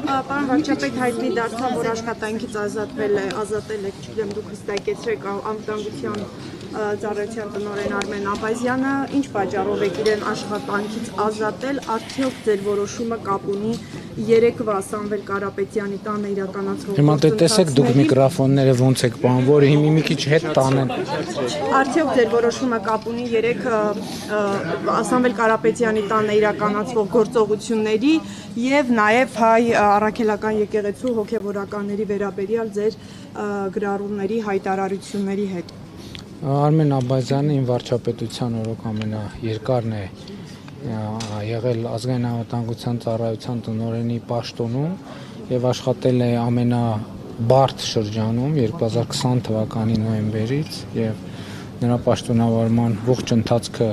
Պարոն վարչապետ, հայտնի դարձավ, որ աշխատանքից ազատել եք, չգիտեմ, դուք հստակեցրեք անվտանգության ծառայության տնօրեն Արմեն Աբազյանը, ինչ պատճառով եք իրեն աշխատանքից ազատել, արդյոք ձեր որոշումը կապ ունի երեկվա Սամվել Կարապետյանի տանը իրականացվող Հիմա տեսեք դուք միկրոֆոնները ոնց եք բան, որ հիմա մի քիչ հետ տանեն։ Արդյոք ձեր որոշումը կապ ունի երեք Սամվել Կարապետյանի տանը իրականացվող գործողությունների եւ նաեւ հայ առաքելական եկեղեցու հոգեվորականների վերաբերյալ ձեր գրառումների հայտարարությունների հետ։ Արմեն Աբազյանը իմ վարչապետության օրոք ամենաերկարն է եղել ազգային անվտանգության ծառայության տնօրենի պաշտոնում եւ աշխատել է ամենաբարդ շրջանում 2020 թվականի նոյեմբերից եւ նրա պաշտոնավարման ողջ ընթացքը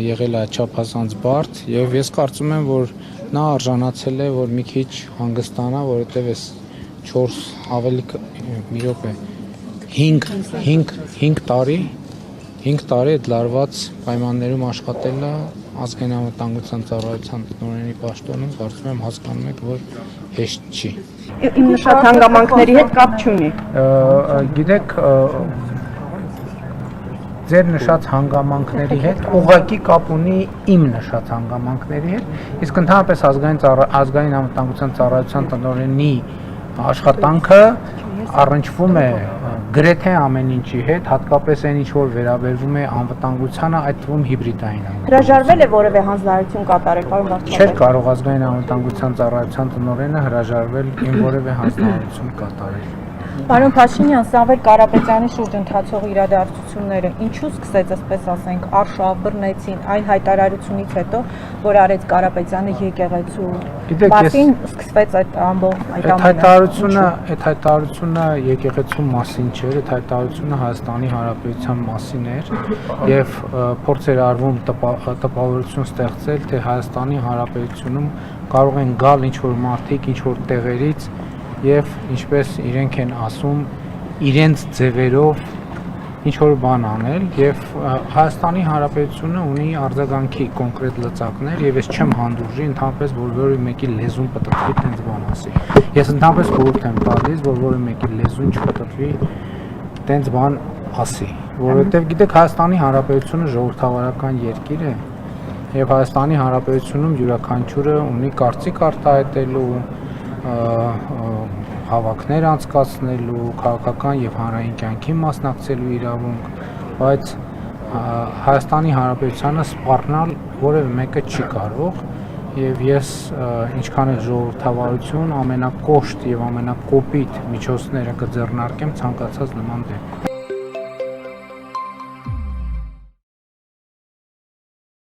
եղել է չափազանց բարդ եւ ես կարծում եմ որ նա արժանացել է որ մի քիչ հանգստանա որովհետեւ այս 4 ավելի մի րոպե 5 տարի այդ լարված պայմաններում աշխատել է ազգային անվտանգության ծառայության տնօրենի պաշտոնում, կարծում եմ հասկանում եք, որ հեշտ չի։ Իմ նշած հանգամանքների հետ կապ չունի։ Գիտեք, ձեր նշած հանգամանքների հետ ուղղակի կապ ունի իմ նշած հանգամանքների հետ, իսկ ընդհանրապես ազգային անվտանգության ծառայության տնօրենի աշխատանքը առնչվում է գրեթե ամեն ինչի հետ, հատկապես այն ինչ որ վերաբերվում է անվտանգությանը, այդ թվում հիբրիդային։ Հրաժարվել է որևէ հանձնարարություն կատարել, պարոն վարչապետ։ Չէր կարող ազգային անվտանգության ծառայության տնօրենը հրաժարվել ին որևէ հանձնարարություն կատարել։ Պարոն Փաշինյան, Սամվել Կարապետյանի շուրջ ընթացող իրադարձությունները ինչու սկսեց, ասպես ասենք, արշավ բռնեցին այն հայտարարությունից հետո, որ արեց Կարապետյանը եկեղեցու։ Բացին սկսվեց այդ ամբողջ այդ հայտարարությունը եկեղեցու մասին չէր, այդ հայտարարությունը Հայաստանի Հանրապետության մասին էր եւ փորձ էր արվում տպավորություն ստեղծել, թե Հայաստանի Հանրապետությունում կարող են գալ ինչ որ մարդիկ, ինչ որ տեղերից եւ ինչպես իրենք են ասում իրենց ձևերով ինչ որ բան անել եւ Հայաստանի Հանրապետությունը ունի արձագանքի կոնկրետ լծակներ եւ ես չեմ հանդուրժի ընդհանրապես որևէ մեկի լեզուն պտտվի տենց բան ասի։ Ես ընդհանրապես խորհուրդ եմ տալիս որ որևէ մեկի լեզուն չպտտվի տենց բան ասի, որովհետեւ գիտեք Հայաստանի Հանրապետությունը ժողովրդավարական երկիր է եւ Հայաստանի Հանրապետությունում յուրաքանչյուրը ունի կարծիք արտահայտելու հավաքներ անցկացնելու, քաղաքական եւ հանրային կյանքին մասնակցելու իրավունք, բայց Հայաստանի Հանրապետությանը սպառնալ որևէ մեկը չի կարող եւ ես ինչքան էլ ժողովրդավարություն ամենակոշտ եւ ամենակոպիտ միջոցները կձեռնարկեմ ցանկացած նման դեպքում։